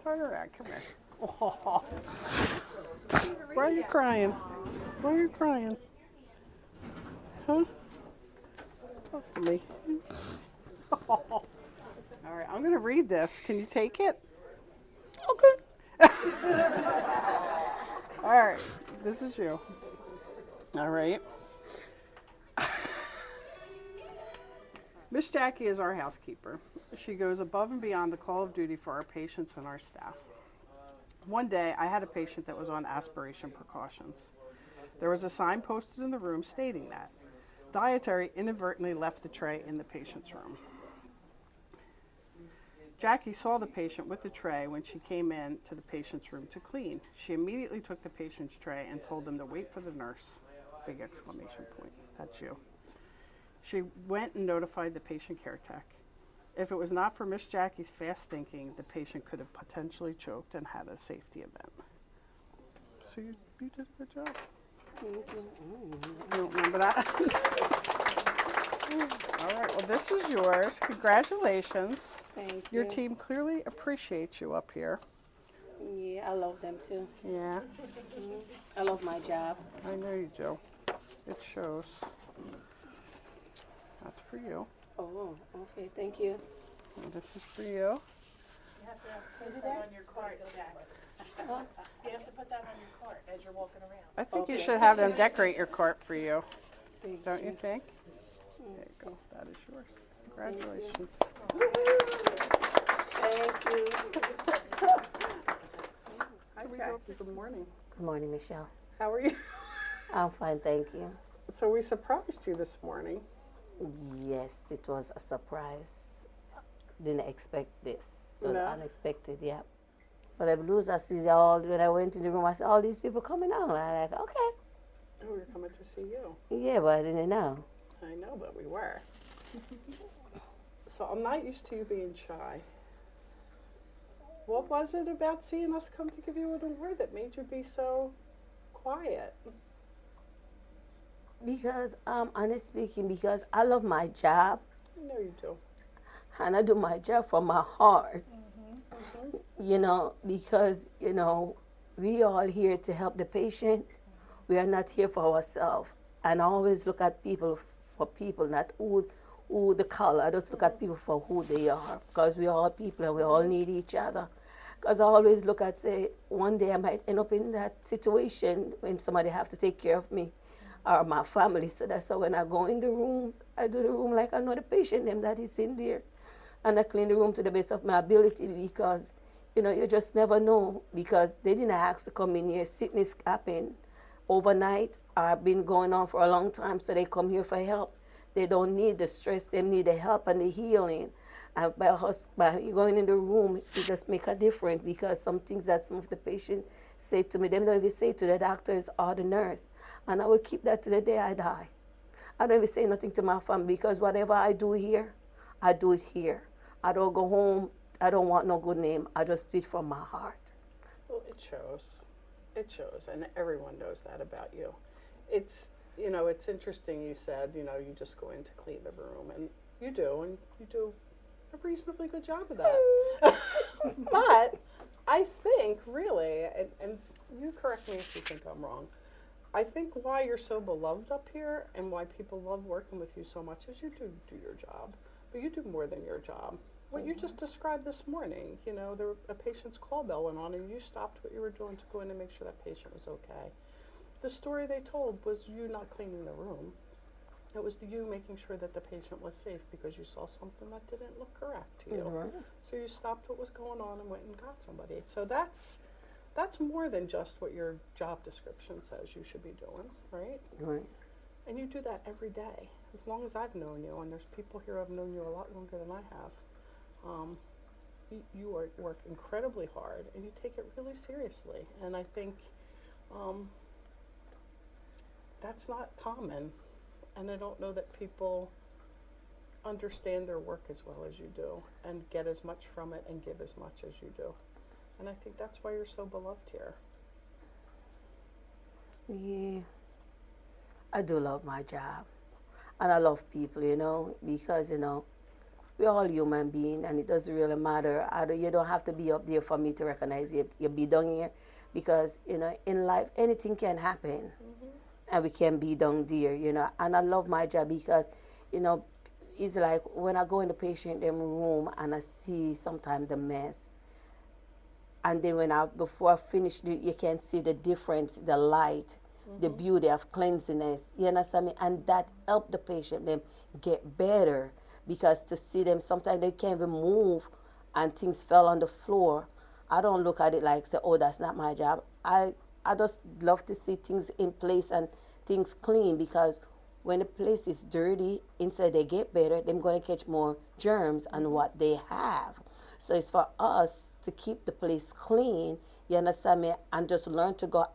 Turn around. Come here. Oh. Why are you crying? Why are you crying? Huh? Talk to me. All right, I'm going to read this. Can you take it? Okay. All right, this is you. All right. Miss Jackie is our housekeeper. She goes above and beyond the call of duty for our patients and our staff. One day, I had a patient that was on aspiration precautions. There was a sign posted in the room stating that. Dietary inadvertently left the tray in the patient's room. Jackie saw the patient with the tray when she came in to the patient's room to clean. She immediately took the patient's tray and told them to wait for the nurse. Big exclamation point. That's you. She went and notified the patient care tech. If it was not for Miss Jackie's fast thinking, the patient could have potentially choked and had a safety event. So you did a good job. You don't remember that? All right, well, this is yours. Congratulations. Thank you. Your team clearly appreciates you up here. Yeah, I love them too. Yeah. I love my job. I know you do. It shows. That's for you. Oh, okay, thank you. And this is for you. You have to put that on your cart, Jack. You have to put that on your cart as you're walking around. I think you Okay. should have them decorate your cart for you. Don't you you. think? There you go. That is yours. Congratulations. Thank you. Hi, Jackie. Good morning. Good morning, Michelle. How are you? I'm fine, thank you. So we surprised you this morning. Yes, it was a surprise. Didn't expect this. It was No. unexpected, yeah. But I blues, I see all, when I went in the room, I saw all these people coming out. And I thought, okay. Oh, we were coming to see you. Yeah, but I didn't know. I know, but we were. So I'm not used to you being shy. What was it about seeing us come to give you an award that made you be so quiet? Because, honest speaking, because I love my job, I know you do. and I do my job from my heart. You know, because, you know, we all here to help the patient. We are not here for ourselves. And I always look at people for people, not who the color. I just look at people for who they are, because we are all people and we all need each other. Because I always look at, say, one day I might end up in that situation when somebody have to take care of me or my family. So that's why when I go in the rooms, I do the room like I know the patient them that is in there. And I clean the room to the best of my ability, because, you know, you just never know, because they didn't ask to come in here. Sickness happened overnight. I've been going on for a long time, so they come here for help. They don't need the stress, they need the help and the healing. And by going in the room, it just make a difference, because some things that some of the patients say to me, them don't even say to the doctors or the nurse. And I will keep that to the day I die. I don't even say nothing to my family, because whatever I do here, I do it here. I don't go home, I don't want no good name, I just do it from my heart. Well, it shows. It shows, and everyone knows that about you. It's, you know, it's interesting you said, you know, you just go in to clean the room, and you do a reasonably good job of that. But I think, really, and you correct me if you think I'm wrong, I think why you're so beloved up here and why people love working with you so much is you do your job, but you do more than your job. What you just described this morning, you know, a patient's call bell went on and you stopped what you were doing to go in and make sure that patient was okay. The story they told was you not cleaning the room. It was you making sure that the patient was safe because you saw something that didn't look correct to you. Right. So you stopped what was going on and went and got somebody. So that's more than just what your job description says you should be doing, right? Right. And you do that every day, as long as I've known you, and there's people here who have known you a lot longer than I have. You work incredibly hard, and you take it really seriously. And I think that's not common, and I don't know that people understand their work as well as you do, and get as much from it and give as much as you do. And I think that's why you're so beloved here. Yeah, I do love my job, and I love people, you know, because, you know, we're all human beings, and it doesn't really matter. You don't have to be up there for me to recognize you. You be down here, because in life anything can happen, and we can be down there. And I love my job because, it's like when I go in the patient them room and I see sometimes the mess, and then before I finish, you can see the difference, the light, the beauty of cleanliness. You understand me? And that help the patient them get better, because to see them sometimes they can't even move and things fell on the floor. I don't look at it like say, oh, that's not my job. I just love to see things in place and things clean, because when the place is dirty, instead they get better, they're going to catch more germs on what they have. So it's for us to keep the place clean, you understand me, and just learn to go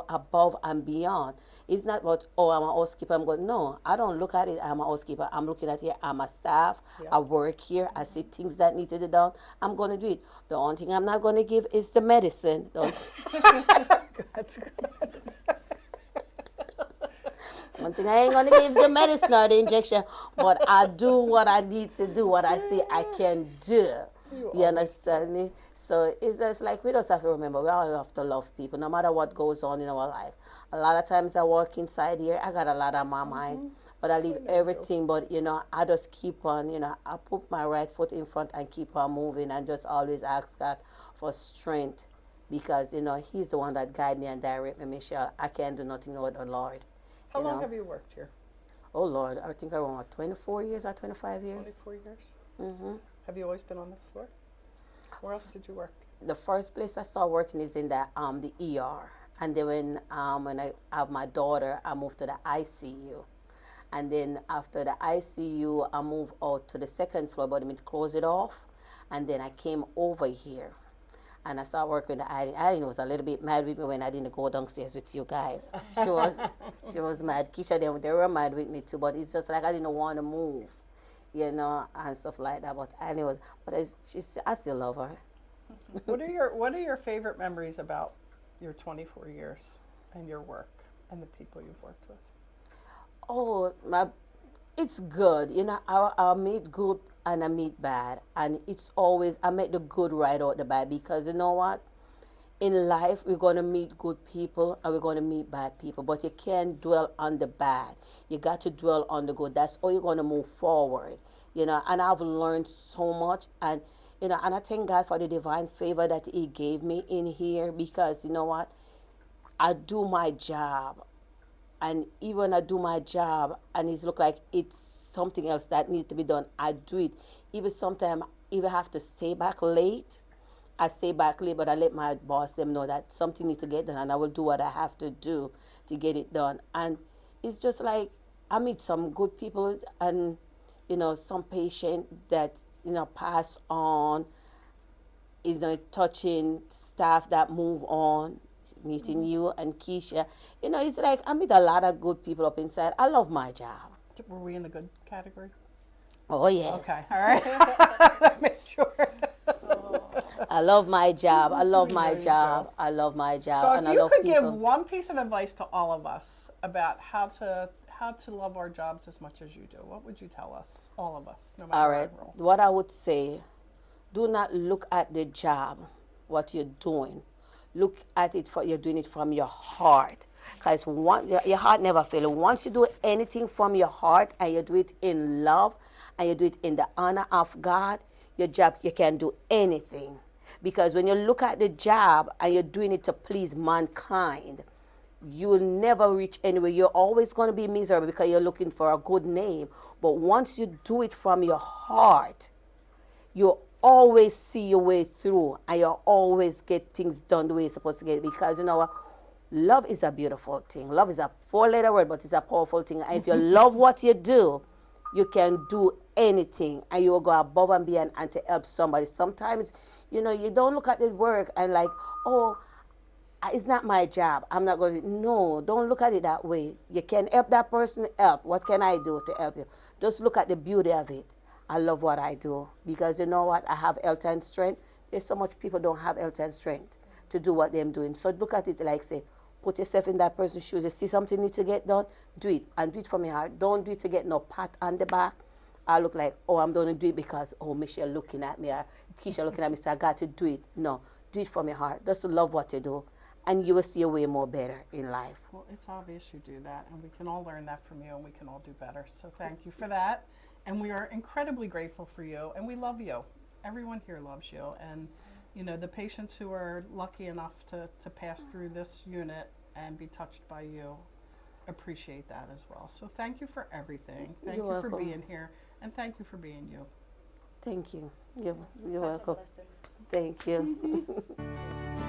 above and beyond. It's not about, oh, I'm a housekeeper, I'm going, no, I don't look at it, I'm a housekeeper. I'm looking at it, I'm a staff, I work here, I see things that need to be done, I'm going to do it. The only thing I'm not going to give is the medicine. That's good. One thing I ain't going to give is the medicine or the injection, but I do what I need to do, what I see I can do. You understand me? So it's just like we just have to remember, we all have to love people, no matter what goes on in our life. A lot of times I walk inside here, I got a lot on my mind, but I leave everything, but I just keep on, I put my right foot in front and keep on moving, and just always ask God for strength, because, He's the one that guide me and direct me, Michelle. I can't do nothing without the Lord. How long have you worked here? Oh, Lord, I think around 24 years or 25 years. 24 years? Mm-hmm. Have you always been on this floor? Where else did you work? The first place I started working is in the ER. And then when I have my daughter, I moved to the ICU. And then after the ICU, I moved out to the second floor, but I mean to close it off. And then I came over here. And I started working with Eileen. Eileen was a little bit mad with me when I didn't go downstairs with you guys. She was mad. Keisha, they were mad with me too, but it's just like I didn't want to move, and stuff like that. But Eileen was, I still love her. What are your favorite memories about your 24 years and your work and the people you've worked with? Oh, it's good. I meet good and I meet bad. And it's always, I make the good right out the bad, because you know what? In life, we're going to meet good people and we're going to meet bad people. But you can't dwell on the bad. You got to dwell on the good. That's how you're going to move forward. And I've learned so much. And, and I thank God for the divine favor that He gave me in here, because you know what? I do my job. And even when I do my job and it's look like it's something else that needs to be done, I do it. Even sometimes, if I have to stay back late, I stay back late, but I let my boss them know that something needs to get done, and I will do what I have to do to get it done. And it's just like I meet some good people, and some patient that pass on, touching staff that move on. Meeting you and Keisha, it's like I meet a lot of good people up inside. I love my job. Were we in the good category? Oh yes. Okay, all right. Make sure. I love my job. I love my job. I love my job. So and if I you love could people. give one piece of advice to all of us about how to love our jobs as much as you do, what would you tell us, all of us, no matter All right. our role? What I would say, do not look at the job, what you're doing. Look at it you're doing it from your heart. Because your heart never fails. Once you do anything from your heart and you do it in love and you do it in the honor of God, your job, you can do anything. Because when you look at the job and you're doing it to please mankind, you will never reach anywhere. You're always going to be miserable because you're looking for a good name. But once you do it from your heart, you always see your way through, and you always get things done the way you're supposed to get it. Because love is a beautiful thing. Love is a 4-letter word, but it's a powerful thing. And if you love what you do, you can do anything, and you will go above and beyond and to help somebody. Sometimes, you don't look at the work and like, oh, it's not my job, I'm not going to. No, don't look at it that way. You can help that person, help. What can I do to help you? Just look at the beauty of it. I love what I do, because you know what? I have health and strength. There's so much people don't have health and strength to do what they're doing. So look at it like, say, put yourself in that person's shoes. You see something need to get done, do it. And do it from your heart. Don't do it to get no pat on the back. I look like, oh, I'm going to do it because, oh, Michelle looking at me, or Keisha looking at me, so I got to do it. No, do it from your heart. Just love what you do, and you will see a way more better in life. Well, it's obvious you do that, and we can all learn that from you, and we can all do better. So thank you for that. And we are incredibly grateful for you, and we love you. Everyone here loves you. And, you know, the patients who are lucky enough to pass through this unit and be touched by you appreciate that as well. So thank you for everything. Thank You're you for welcome. being here, and thank you for being you. Thank you. You're Such a welcome. blessing. Thank you.